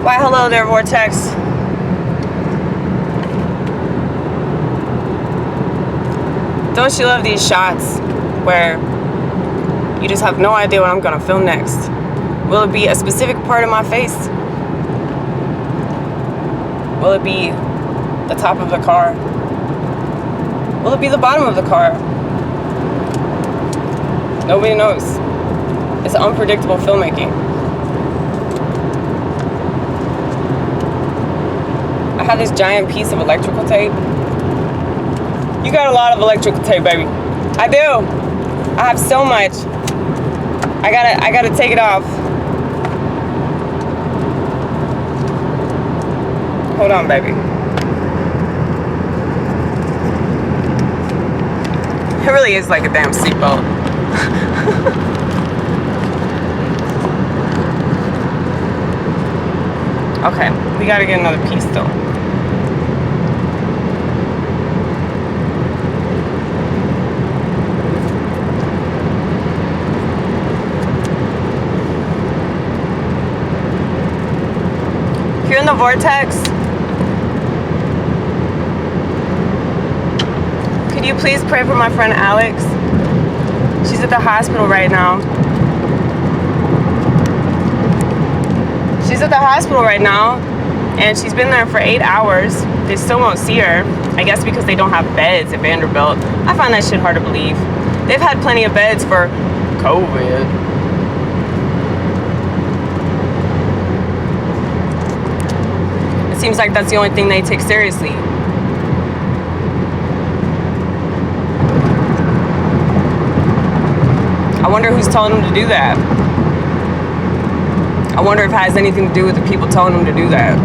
Why, hello there, Vortex. Don't you love these shots where you just have no idea what I'm gonna film next? Will it be a specific part of my face? Will it be the top of the car? Will it be the bottom of the car? Nobody knows. It's unpredictable filmmaking. I have this giant piece of electrical tape. You got a lot of electrical tape, baby. I do. I have so much. I gotta take it off. Hold on, baby. It really is like a damn seatbelt. Okay, we gotta get another piece though. If you're in the vortex, could you please pray for my friend Alex? She's at the hospital right now. She's at the hospital right now, and she's been there for 8 hours. They still won't see her. I guess because they don't have beds at Vanderbilt. I find that shit hard to believe. They've had plenty of beds for COVID. It seems like that's the only thing they take seriously. I wonder who's telling them to do that. I wonder if it has anything to do with the people telling them to do that.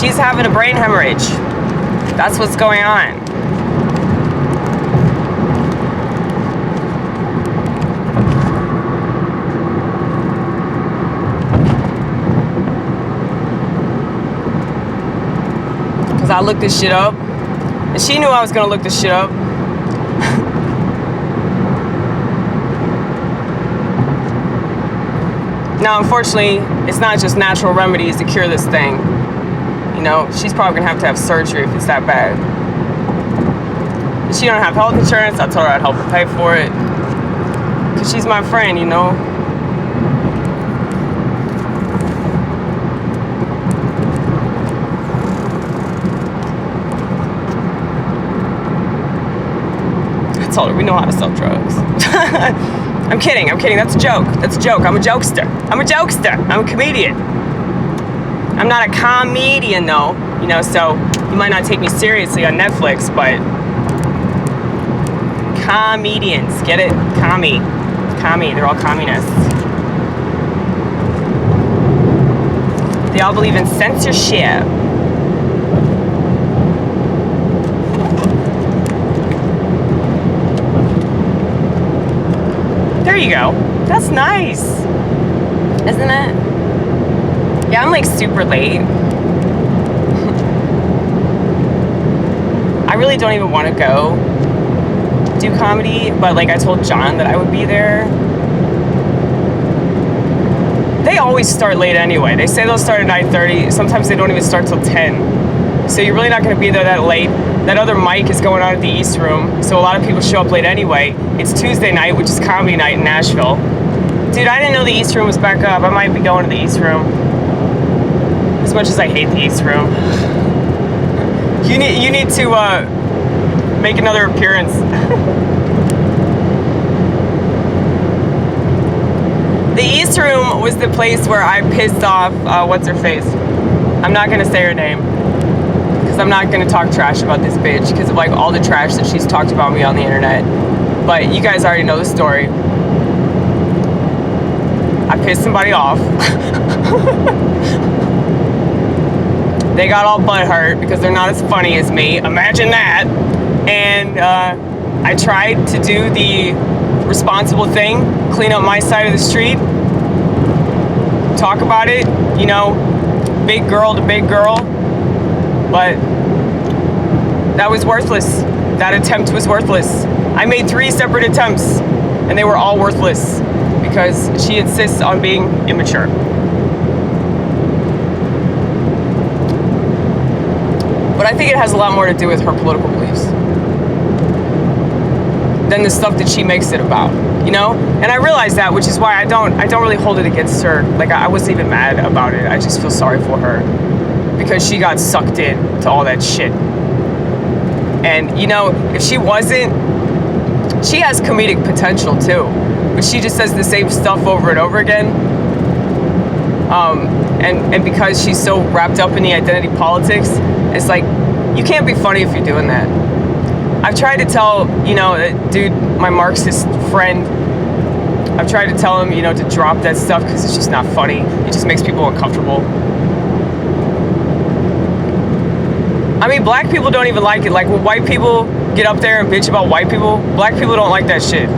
She's having a brain hemorrhage. That's what's going on. Because I looked this shit up. And she knew I was going to look this shit up. Now, unfortunately, it's not just natural remedies to cure this thing. You know, she's probably gonna have to have surgery if it's that bad. If she don't have health insurance, I told her I'd help her pay for it. Cause she's my friend, you know. I told her we know how to sell drugs. I'm kidding, that's a joke. I'm a jokester. I'm a comedian. I'm not a comedian though, you know, so you might not take me seriously on Netflix, but comedians, get it? Commie, they're all communists. They all believe in censorship. There you go. That's nice, isn't it? Yeah, I'm like super late. I really don't even want to go do comedy, but like I told John that I would be there. They always start late anyway. They say they'll start at 9:30. Sometimes they don't even start till 10. So you're really not going to be there that late. That other mic is going on at the East Room, so a lot of people show up late anyway. It's Tuesday night, which is comedy night in Nashville. Dude, I didn't know the East Room was back up. I might be going to the East Room. As much as I hate the East Room. You need to make another appearance. The East Room was the place where I pissed off, what's her face? I'm not gonna say her name. Because I'm not gonna talk trash about this bitch because of like all the trash that she's talked about me on the internet. But you guys already know the story. I pissed somebody off. They got all butthurt because they're not as funny as me. Imagine that. And I tried to do the responsible thing, clean up my side of the street, talk about it, you know, big girl to big girl. But that was worthless. That attempt was worthless. I made 3 separate attempts. and they were all worthless because she insists on being immature. But I think it has a lot more to do with her political beliefs than the stuff that she makes it about, you know? And I realize that, which is why I don't really hold it against her. Like, I wasn't even mad about it. I just feel sorry for her because she got sucked in to all that shit. And, you know, if she wasn't, she has comedic potential too, but she just says the same stuff over and over again. And because she's so wrapped up in the identity politics, it's like, you can't be funny if you're doing that. I've tried to tell, you know, dude, my Marxist friend, I've tried to tell him, you know, to drop that stuff because it's just not funny. It just makes people uncomfortable. I mean, black people don't even like it. Like, when white people get up there and bitch about white people, black people don't like that shit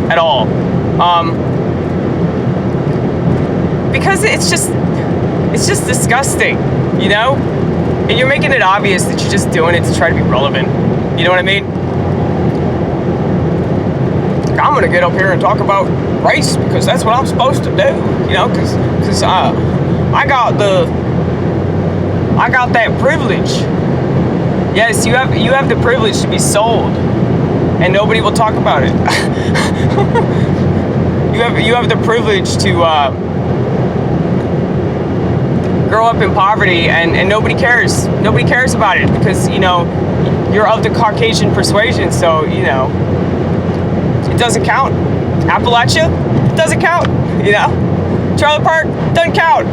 at all. Because it's just disgusting, you know? And you're making it obvious that you're just doing it to try to be relevant. You know what I mean? Like, I'm gonna get up here and talk about race because that's what I'm supposed to do, you know? Because I got that privilege. Yes, you have the privilege to be sold, and nobody will talk about it. you have the privilege to grow up in poverty, and nobody cares. Nobody cares about it because, you know, you're of the Caucasian persuasion, so, you know, it doesn't count. Appalachia doesn't count, you know? Trailer park doesn't count.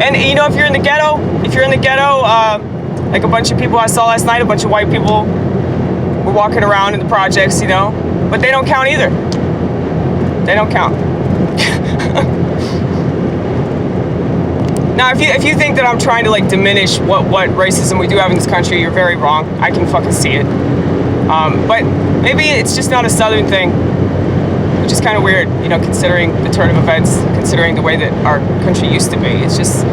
And, you know, if you're in the ghetto, like a bunch of people I saw last night, a bunch of white people were walking around in the projects, you know, but they don't count either. They don't count. Now, if you think that I'm trying to, like, diminish what racism we do have in this country, you're very wrong. I can fucking see it. But maybe it's just not a Southern thing, which is kind of weird, you know, considering the turn of events, considering the way that our country used to be. It's just,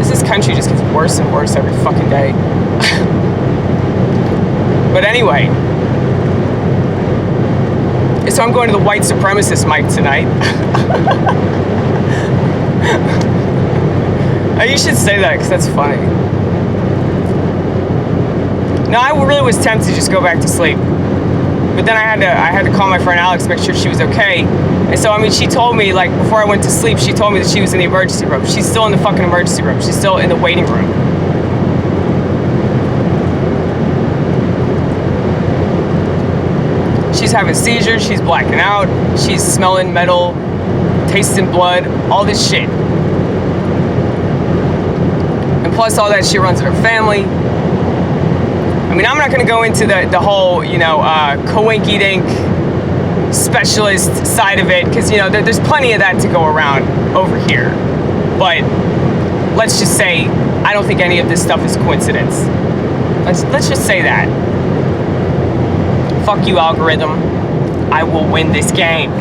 this country just gets worse and worse every fucking day. But anyway, so I'm going to the white supremacist mic tonight. You should say that because that's funny. No, I really was tempted to just go back to sleep, but then I had to call my friend Alex to make sure she was okay. And so, I mean, she told me, like, before I went to sleep, she told me that she was in the emergency room. She's still in the fucking emergency room. She's still in the waiting room. She's having seizures. She's blacking out. She's smelling metal, tasting blood, all this shit. And plus all that, she runs her family. I mean, I'm not going to go into the whole, you know, coinky-dink specialist side of it, because, you know, there's plenty of that to go around over here. But let's just say I don't think any of this stuff is coincidence. Let's just say that. Fuck you, algorithm. I will win this game.